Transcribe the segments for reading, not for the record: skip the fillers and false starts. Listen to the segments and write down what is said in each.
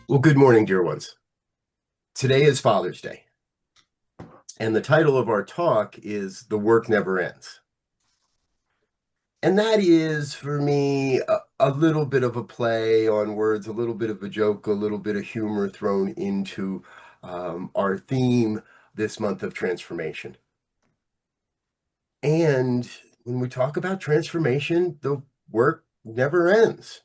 Well, good morning, dear ones. Today is Father's Day, and the title of our talk is The Work Never Ends. And that is, for me, a little bit of a play on words, a little bit of a joke, a little bit of humor thrown into our theme this month of transformation. And when we talk about transformation, the work never ends.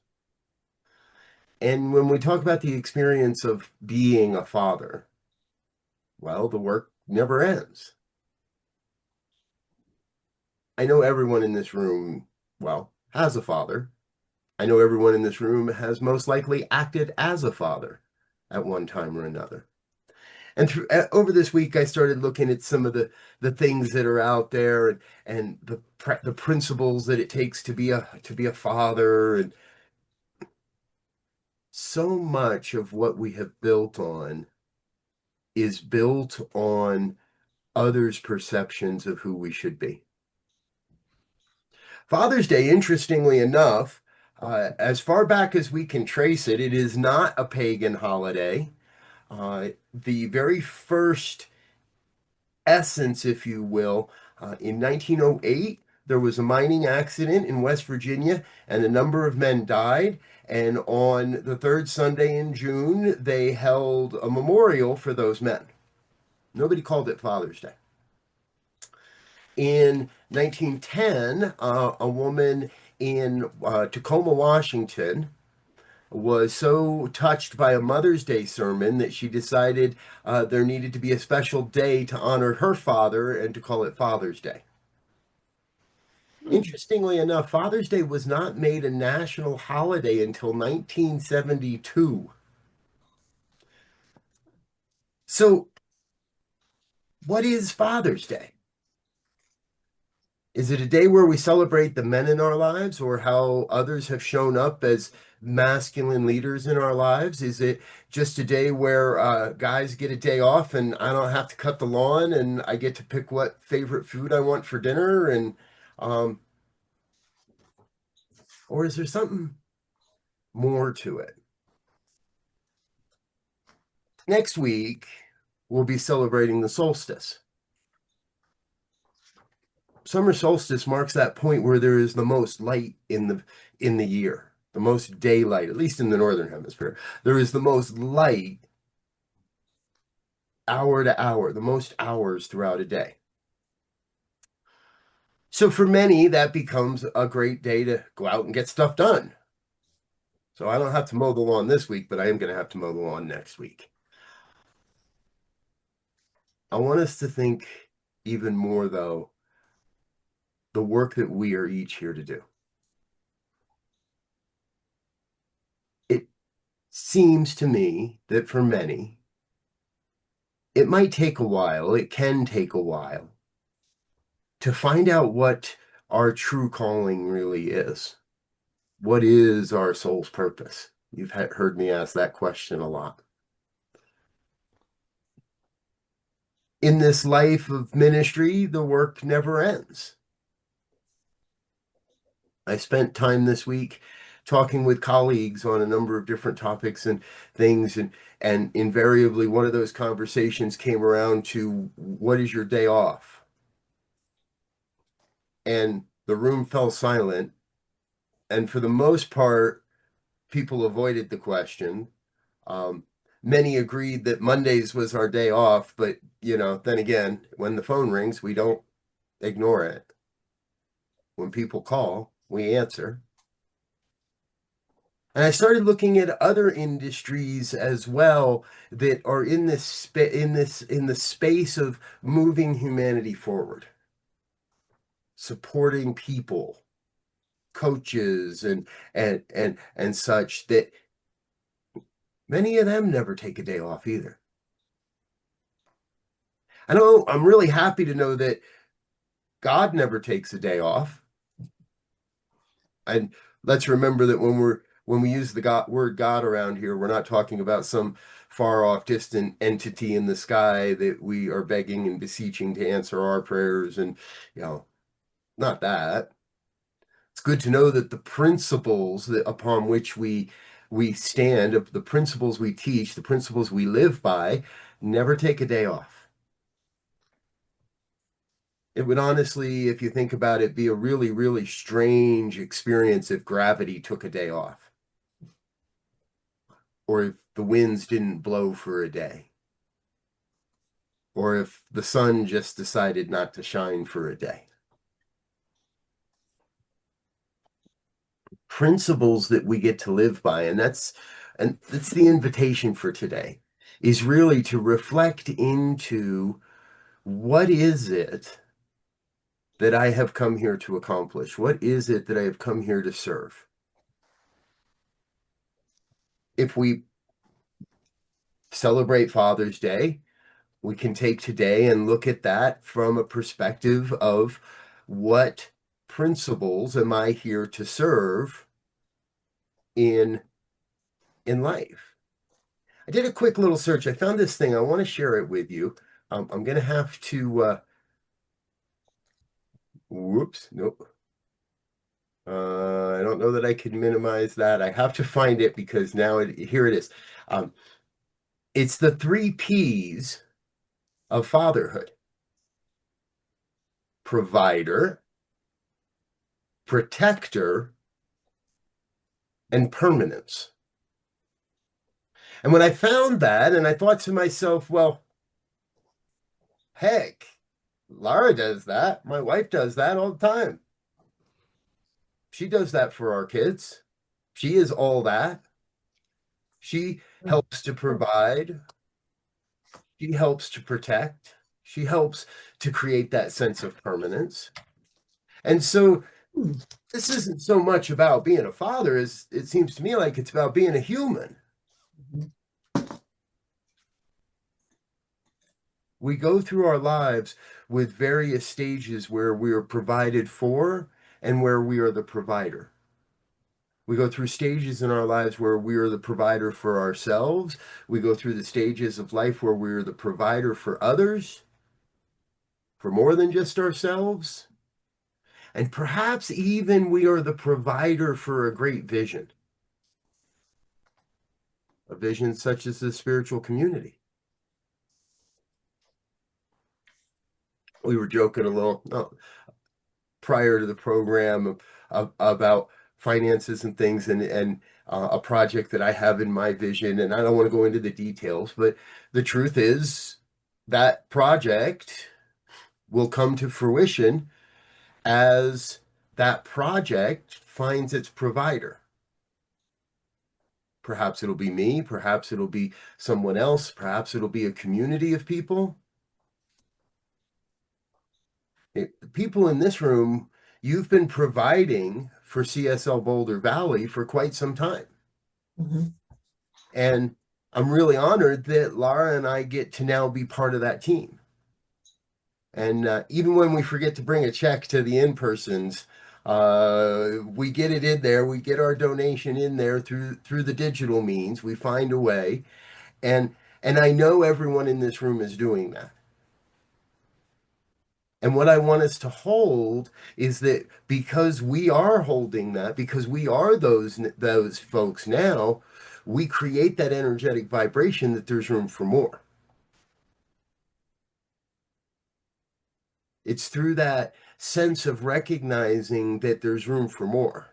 And when we talk about the experience of being a father, well, the work never ends. I know everyone in this room, well, has a father. I know everyone in this room has most likely acted as a father at one time or another. And over this week, I started looking at some of the things that are out there and the principles that it takes to be a father. And so much of what we have built on is built on others' perceptions of who we should be. Father's Day, interestingly enough, as far back as we can trace it, it is not a pagan holiday. The very first essence, if you will, in 1908, there was a mining accident in West Virginia, and a number of men died. And on the third Sunday in June, they held a memorial for those men. Nobody called it Father's Day. In 1910, a woman in Tacoma, Washington, was so touched by a Mother's Day sermon that she decided there needed to be a special day to honor her father and to call it Father's Day. Interestingly enough, Father's Day was not made a national holiday until 1972. So, what is Father's Day? Is it a day where we celebrate the men in our lives or how others have shown up as masculine leaders in our lives? Is it just a day where guys get a day off and I don't have to cut the lawn and I get to pick what favorite food I want for dinner? And um, or is there something more to it? Next week, we'll be celebrating the solstice. Summer solstice marks that point where there is the most light in the year, the most daylight, at least in the northern hemisphere. There is the most light hour to hour, the most hours throughout a day. So for many, that becomes a great day to go out and get stuff done. So I don't have to mow the lawn this week, but I am going to have to mow the lawn next week. I want us to think even more, though, the work that we are each here to do. It seems to me that for many, it might take a while, it can take a while to find out what our true calling really is. What is our soul's purpose? You've heard me ask that question a lot. In this life of ministry, the work never ends. I spent time this week talking with colleagues on a number of different topics and things, and invariably one of those conversations came around to, what is your day off? And the room fell silent, and for the most part, people avoided the question. Many agreed that Mondays was our day off, but then again, when the phone rings, we don't ignore it. When people call, we answer. And I started looking at other industries as well that are in the space of moving humanity forward, supporting people, coaches and such, that many of them never take a day off either. I know I'm really happy to know that God never takes a day off. And let's remember that when we use the word God around here, we're not talking about some far off distant entity in the sky that we are begging and beseeching to answer our prayers, and not that. It's good to know that the principles that upon which we stand, the principles we teach, the principles we live by, never take a day off. It would honestly, if you think about it, be a really, really strange experience if gravity took a day off, or if the winds didn't blow for a day, or if the sun just decided not to shine for a day. Principles that we get to live by, and that's the invitation for today, is really to reflect into what is it that I have come here to accomplish? What is it that I have come here to serve? If we celebrate Father's Day, we can take today and look at that from a perspective of what principles am I here to serve in life. I did a quick little search. I found this thing. I want to share it with you. I'm going to have to, whoops, nope. I don't know that I can minimize that. I have to find it because now here it is. It's the 3 Ps of fatherhood: provider, protector, and permanence. And when I found that, and I thought to myself, well, heck, Lara does that. My wife does that all the time. She does that for our kids. She is all that. She helps to provide. She helps to protect. She helps to create that sense of permanence. And so this isn't so much about being a father as it seems to me like it's about being a human. We go through our lives with various stages where we are provided for and where we are the provider. We go through stages in our lives where we are the provider for ourselves. We go through the stages of life where we are the provider for others, for more than just ourselves. And perhaps even we are the provider for a great vision, a vision such as the spiritual community. We were joking a little prior to the program about finances and things, and a project that I have in my vision. And I don't want to go into the details, but the truth is that project will come to fruition as that project finds its provider. Perhaps it'll be me, perhaps it'll be someone else, perhaps it'll be a community of people. The people in this room, you've been providing for CSL Boulder Valley for quite some time. Mm-hmm. And I'm really honored that Lara and I get to now be part of that team. And even when we forget to bring a check to the in-persons, we get it in there. We get our donation in there through the digital means. We find a way, and I know everyone in this room is doing that. And what I want us to hold is that because we are holding that, because we are those folks now, we create that energetic vibration that there's room for more. It's through that sense of recognizing that there's room for more.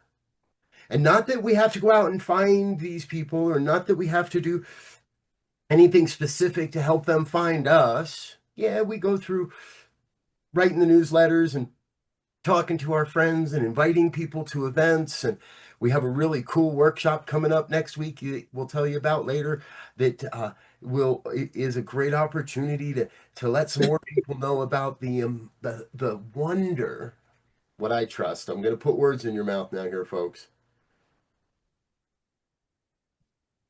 And not that we have to go out and find these people, or not that we have to do anything specific to help them find us. Yeah, we go through writing the newsletters and talking to our friends and inviting people to events. And we have a really cool workshop coming up next week we'll tell you about later that is a great opportunity to let some more people know about the wonder, what I trust. I'm going to put words in your mouth now here, folks.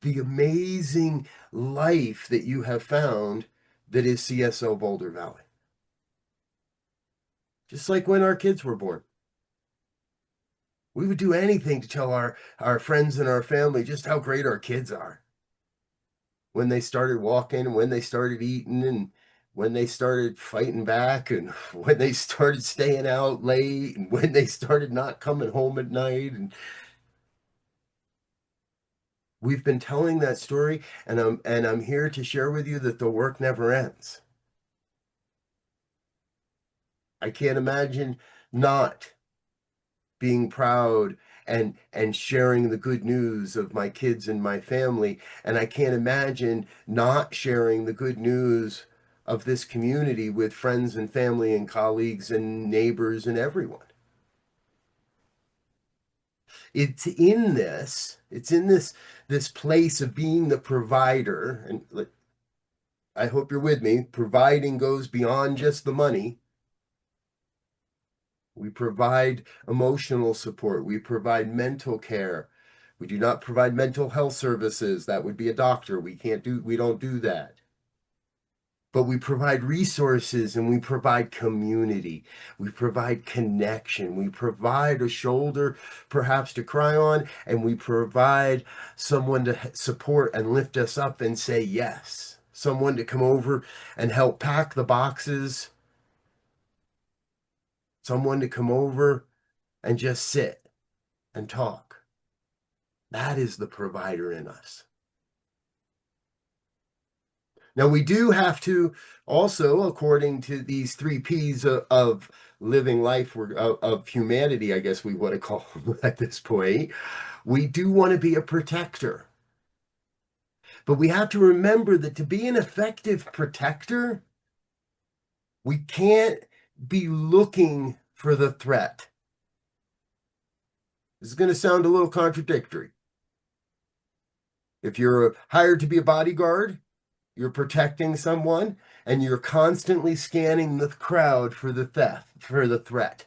The amazing life that you have found that is CSL Boulder Valley. Just like when our kids were born. We would do anything to tell our friends and our family just how great our kids are. When they started walking, when they started eating, and when they started fighting back and when they started staying out late and when they started not coming home at night. And we've been telling that story, and I'm here to share with you that the work never ends. I can't imagine not being proud and sharing the good news of my kids and my family. And I can't imagine not sharing the good news of this community with friends and family and colleagues and neighbors and everyone. It's in this place of being the provider. And I hope you're with me. Providing goes beyond just the money. We provide emotional support. We provide mental care. We do not provide mental health services. That would be a doctor. We don't do that. But we provide resources and we provide community. We provide connection. We provide a shoulder perhaps to cry on, and we provide someone to support and lift us up and say yes. Someone to come over and help pack the boxes. Someone to come over and just sit and talk. That is the provider in us. Now, we do have to also, according to these three P's of living life, of humanity, I guess we want to call them at this point, we do want to be a protector. But we have to remember that to be an effective protector, we can't be looking for the threat. This is going to sound a little contradictory. If you're hired to be a bodyguard, you're protecting someone, and you're constantly scanning the crowd for the threat.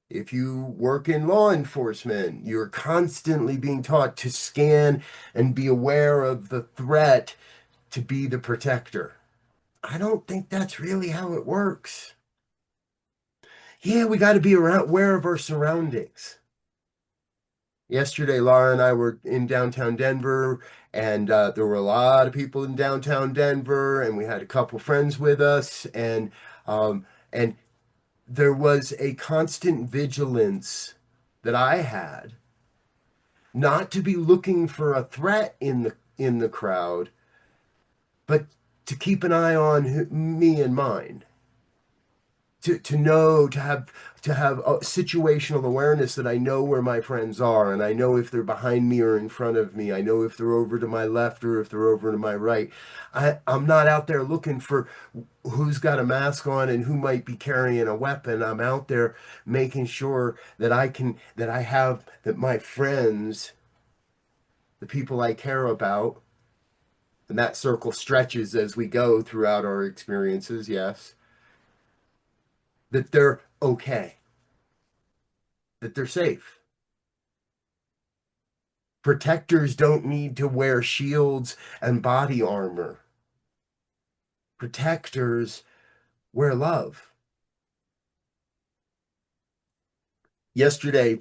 If you work in law enforcement, you're constantly being taught to scan and be aware of the threat to be the protector. I don't think that's really how it works. Yeah, we got to be aware of our surroundings. Yesterday, Laura and I were in downtown Denver, and there were a lot of people in downtown Denver, and we had a couple friends with us, and there was a constant vigilance that I had, not to be looking for a threat in the crowd, but to keep an eye on me and mine. To know, to have a situational awareness that I know where my friends are, and I know if they're behind me or in front of me. I know if they're over to my left or if they're over to my right. I'm not out there looking for who's got a mask on and who might be carrying a weapon. I'm out there making sure that my friends, the people I care about, and that circle stretches as we go throughout our experiences, yes, that they're okay, that they're safe. Protectors don't need to wear shields and body armor. Protectors wear love. Yesterday,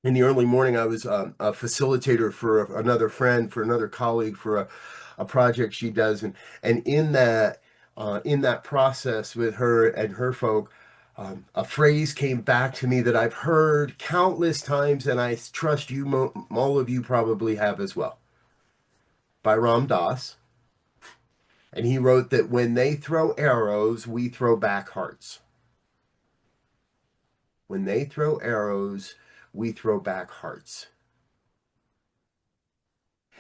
in the early morning, I was a facilitator for another friend, for another colleague, for a project she does, and in that process with her and her folk, a phrase came back to me that I've heard countless times, and I trust all of you probably have as well, by Ram Dass. And he wrote that when they throw arrows, we throw back hearts. When they throw arrows, we throw back hearts.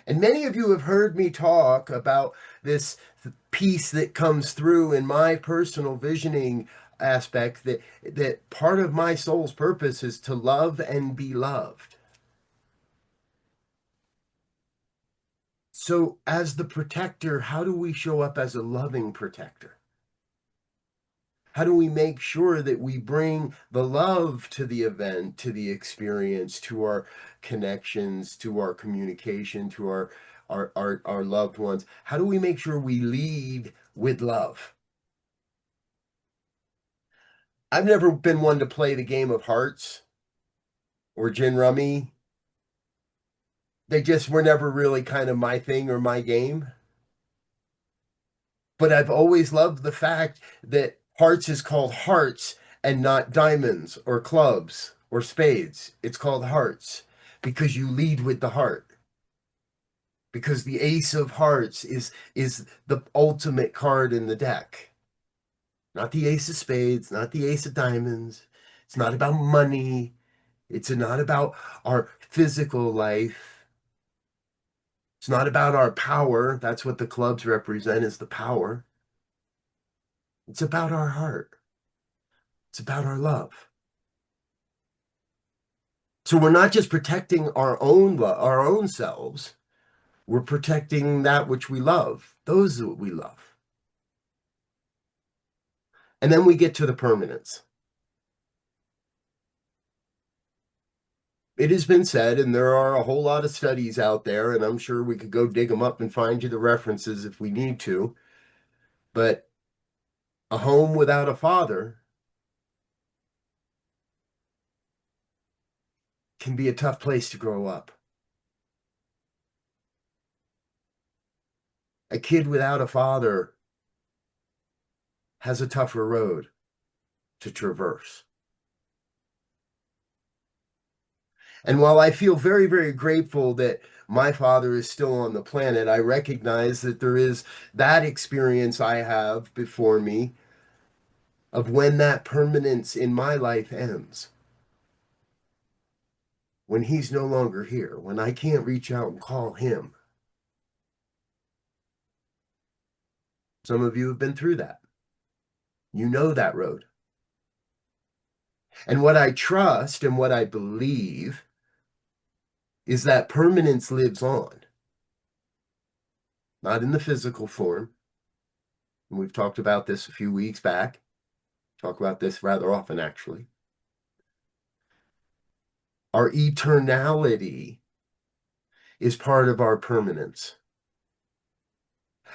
And many of you have heard me talk about this piece that comes through in my personal visioning aspect, that part of my soul's purpose is to love and be loved. So, as the protector, how do we show up as a loving protector? How do we make sure that we bring the love to the event, to the experience, to our connections, to our communication, to our loved ones? How do we make sure we lead with love? I've never been one to play the game of hearts or gin rummy. They just were never really kind of my thing or my game. But I've always loved the fact that hearts is called hearts and not diamonds or clubs or spades. It's called hearts because you lead with the heart. Because the ace of hearts is the ultimate card in the deck. Not the ace of spades, not the ace of diamonds. It's not about money. It's not about our physical life. It's not about our power. That's what the clubs represent, is the power. It's about our heart. It's about our love. So we're not just protecting our own selves. We're protecting that which we love, those that we love. And then we get to the permanence. It has been said, and there are a whole lot of studies out there, and I'm sure we could go dig them up and find you the references if we need to. But a home without a father can be a tough place to grow up. A kid without a father has a tougher road to traverse. And while I feel very, very grateful that my father is still on the planet, I recognize that there is that experience I have before me of when that permanence in my life ends. When he's no longer here, when I can't reach out and call him. Some of you have been through that. You know that road. And what I trust and what I believe is that permanence lives on, not in the physical form. And we've talked about this a few weeks back. Talk about this rather often, actually. Our eternality is part of our permanence.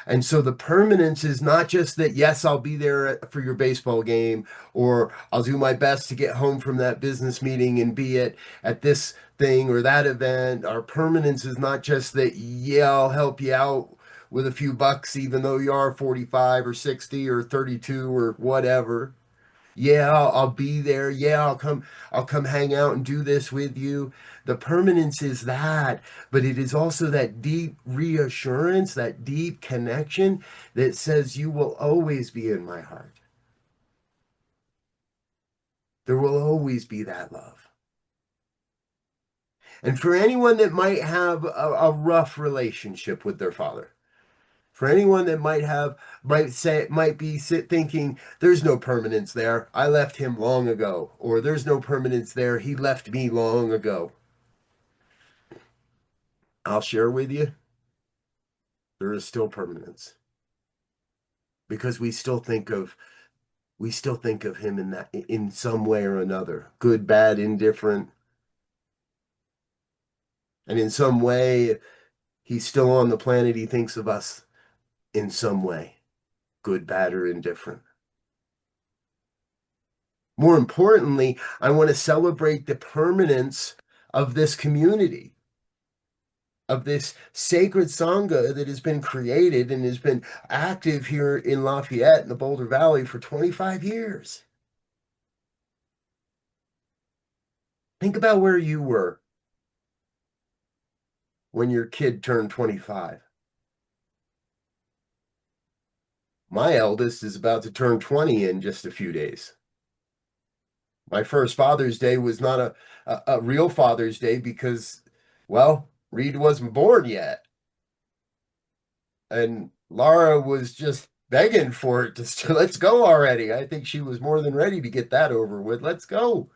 And so the permanence is not just that, yes, I'll be there for your baseball game, or I'll do my best to get home from that business meeting and be at this thing or that event. Our permanence is not just that, yeah, I'll help you out with a few bucks, even though you are 45 or 60 or 32 or whatever. Yeah, I'll be there. Yeah, I'll come hang out and do this with you. The permanence is that, but it is also that deep reassurance, that deep connection that says you will always be in my heart. There will always be that love. And for anyone that might have a rough relationship with their father, for anyone that might be thinking there's no permanence there, I left him long ago, or there's no permanence there, he left me long ago, I'll share with you, there is still permanence, because we still think of him in some way or another, good, bad, indifferent. And in some way, he's still on the planet, he thinks of us in some way, good, bad, or indifferent. More importantly, I want to celebrate the permanence of this community, of this sacred Sangha that has been created and has been active here in Lafayette in the Boulder Valley for 25 years. Think about where you were when your kid turned 25. My eldest is about to turn 20 in just a few days. My first Father's Day was not a real Father's Day because, well, Reed wasn't born yet. And Laura was just begging for it to let's go already. I think she was more than ready to get that over with. Let's go.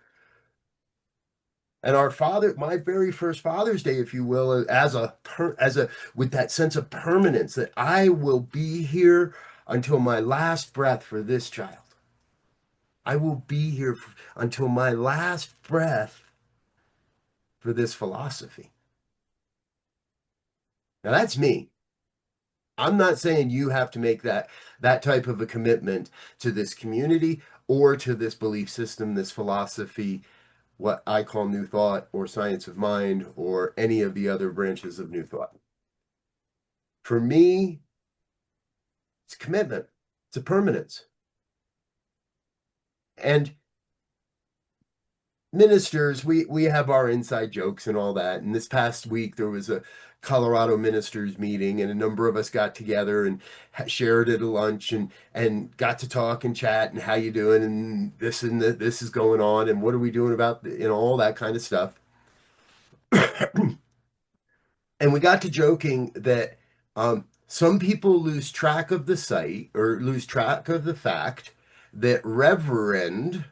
And our father, my very first Father's Day, if you will, with that sense of permanence that I will be here until my last breath for this child. I will be here until my last breath for this philosophy. Now that's me. I'm not saying you have to make that type of a commitment to this community or to this belief system, this philosophy, what I call New Thought or Science of Mind or any of the other branches of New Thought. For me, It's commitment. It's a permanence. And ministers, we have our inside jokes and all that. And this past week there was a Colorado ministers meeting, and a number of us got together and shared at a lunch and got to talk and chat and how you doing and this is going on and what are we doing about all that kind of stuff. And we got to joking that some people lose track of the site or lose track of the fact that Reverend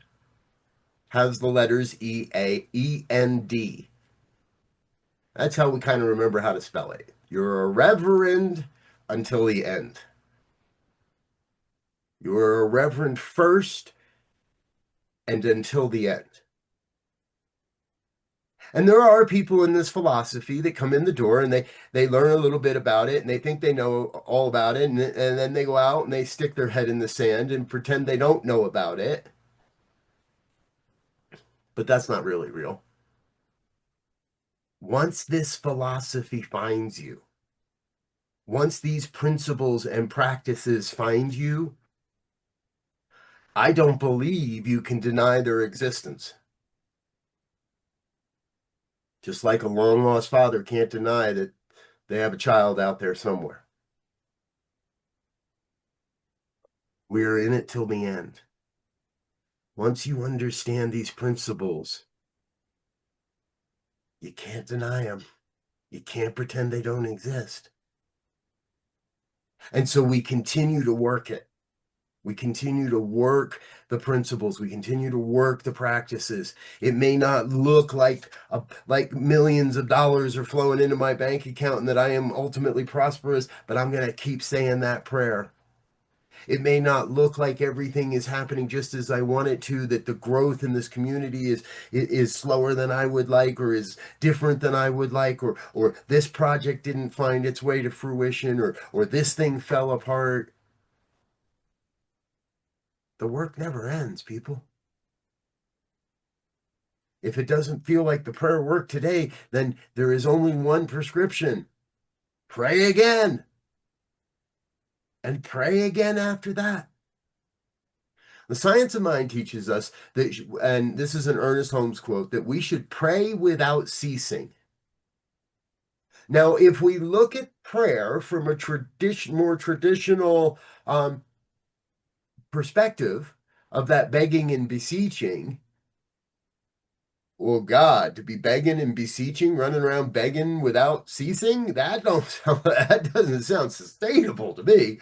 has the letters EAEND. That's how we kind of remember how to spell it. You're a reverend until the end. You're a reverend first and until the end. And there are people in this philosophy that come in the door and they learn a little bit about it and they think they know all about it, and then they go out and they stick their head in the sand and pretend they don't know about it. But that's not really real. Once this philosophy finds you, once these principles and practices find you, I don't believe you can deny their existence. Just like a long lost father can't deny that they have a child out there somewhere. We're in it till the end. Once you understand these principles, you can't deny them. You can't pretend they don't exist. And so we continue to work it. We continue to work the principles. We continue to work the practices. It may not look like millions of dollars are flowing into my bank account and that I am ultimately prosperous, but I'm going to keep saying that prayer. It may not look like everything is happening just as I want it to, that the growth in this community is slower than I would like, or is different than I would like, or this project didn't find its way to fruition, or this thing fell apart. The work never ends, people. If it doesn't feel like the prayer worked today, then there is only one prescription. Pray again. And pray again after that. The science of mind teaches us that, and this is an Ernest Holmes quote, that we should pray without ceasing. Now, if we look at prayer from a more traditional perspective of that begging and beseeching, well, God, to be begging and beseeching, running around begging without ceasing, that doesn't sound sustainable to me.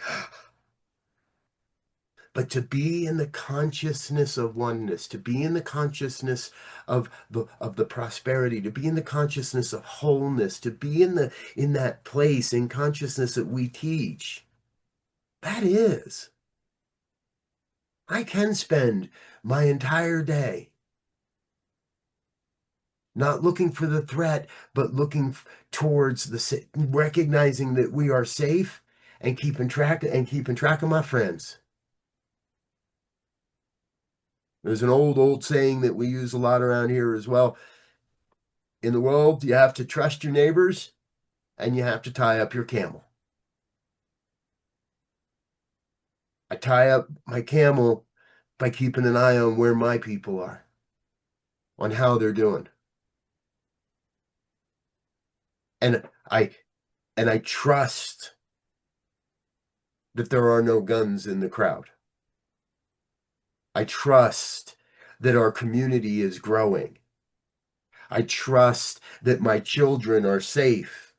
But to be in the consciousness of oneness, to be in the consciousness of the prosperity, to be in the consciousness of wholeness, to be in that place in consciousness that we teach, that is, I can spend my entire day not looking for the threat, but looking towards recognizing that we are safe and keeping track of my friends. There's an old saying that we use a lot around here as well. In the world, you have to trust your neighbors and you have to tie up your camel. I tie up my camel by keeping an eye on where my people are, on how they're doing. And I trust that there are no guns in the crowd. I trust that our community is growing. I trust that my children are safe,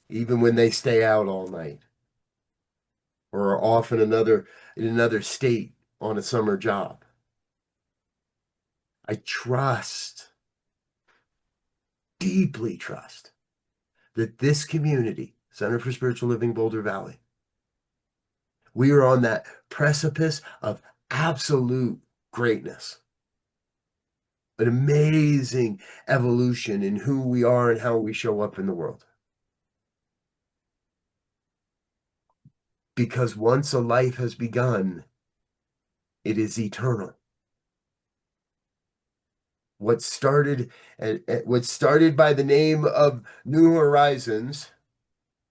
even when they stay out all night or are off in another state on a summer job. I trust, deeply trust, that this community, Center for Spiritual Living Boulder Valley, we are on that precipice of absolute greatness, an amazing evolution in who we are and how we show up in the world. Because once a life has begun, it is eternal. What started by the name of New Horizons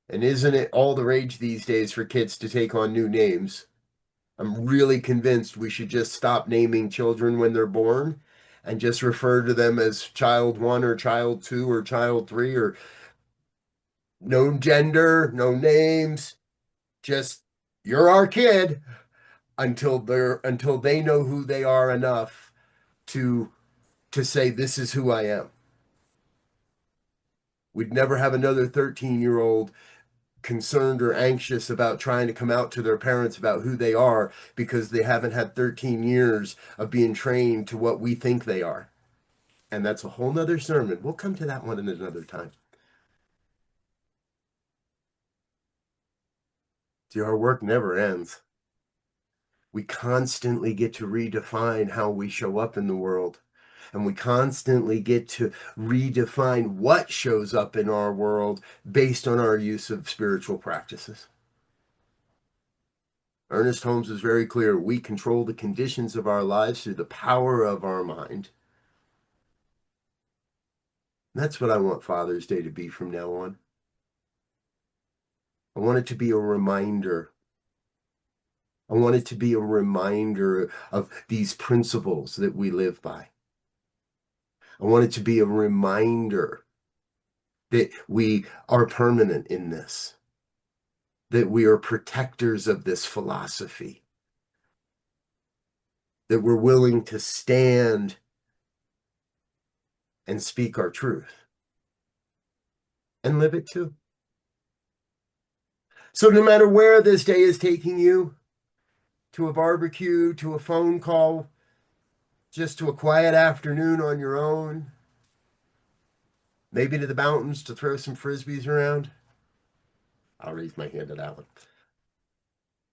And isn't it all the rage these days for kids to take on new names? I'm really convinced we should just stop naming children when they're born and just refer to them as child one or child two or child three, or no gender, no names, just you're our kid until they know who they are enough to say this is who I am. We'd never have another 13-year-old concerned or anxious about trying to come out to their parents about who they are because they haven't had 13 years of being trained to what we think they are. And that's a whole nother sermon. We'll come to that one in another time. See, our work never ends. We constantly get to redefine how we show up in the world. And we constantly get to redefine what shows up in our world based on our use of spiritual practices. Ernest Holmes is very clear. We control the conditions of our lives through the power of our mind. And that's what I want Father's Day to be from now on. I want it to be a reminder. I want it to be a reminder of these principles that we live by. I want it to be a reminder that we are permanent in this, that we are protectors of this philosophy, that we're willing to stand and speak our truth and live it too. So no matter where this day is taking you, to a barbecue, to a phone call, just to a quiet afternoon on your own, maybe to the mountains to throw some frisbees around. I'll raise my hand to that one.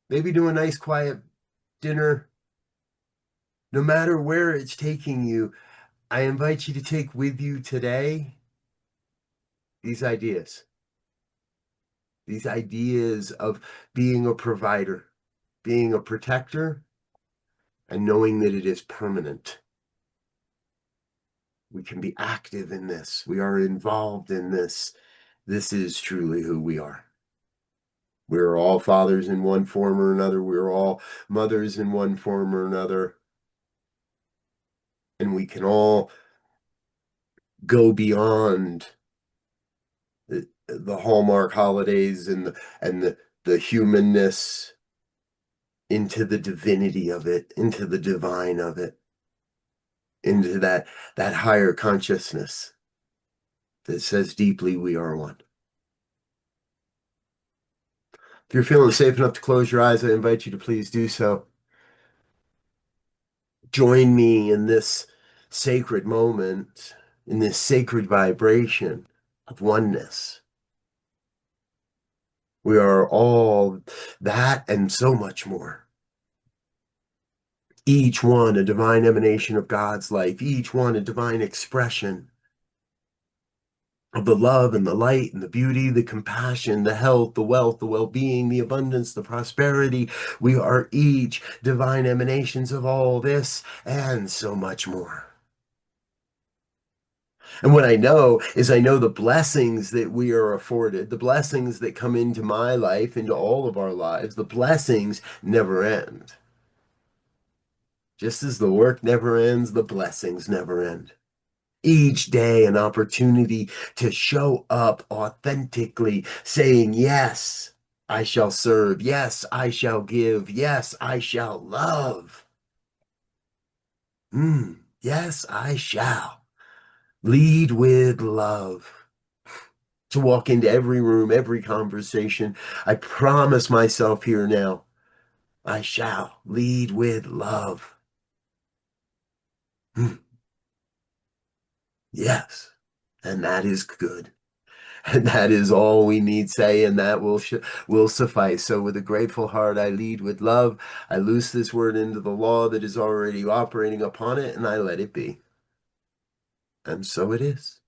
Maybe do a nice quiet dinner. No matter where it's taking you, I invite you to take with you today these ideas of being a provider, being a protector, and knowing that it is permanent. We can be active in this. We are involved in this. This is truly who we are. We're all fathers in one form or another. We're all mothers in one form or another. And we can all go beyond the Hallmark holidays and the humanness into the divinity of it, into the divine of it, into that higher consciousness that says deeply we are one. If you're feeling safe enough to close your eyes, I invite you to please do so. Join me in this sacred moment, in this sacred vibration of oneness. We are all that and so much more. Each one a divine emanation of God's life, each one a divine expression of the love and the light and the beauty, the compassion, the health, the wealth, the well-being, the abundance, the prosperity. We are each divine emanations of all this and so much more. And what I know is I know the blessings that we are afforded, the blessings that come into my life, into all of our lives, the blessings never end. Just as the work never ends, the blessings never end. Each day an opportunity to show up authentically, saying, yes, I shall serve. Yes, I shall give. Yes, I shall love. Yes, I shall lead with love. To walk into every room, every conversation. I promise myself here now, I shall lead with love. Yes, and that is good. And that is all we need say, and that will suffice. So with a grateful heart, I lead with love. I loose this word into the law that is already operating upon it, and I let it be. And so it is.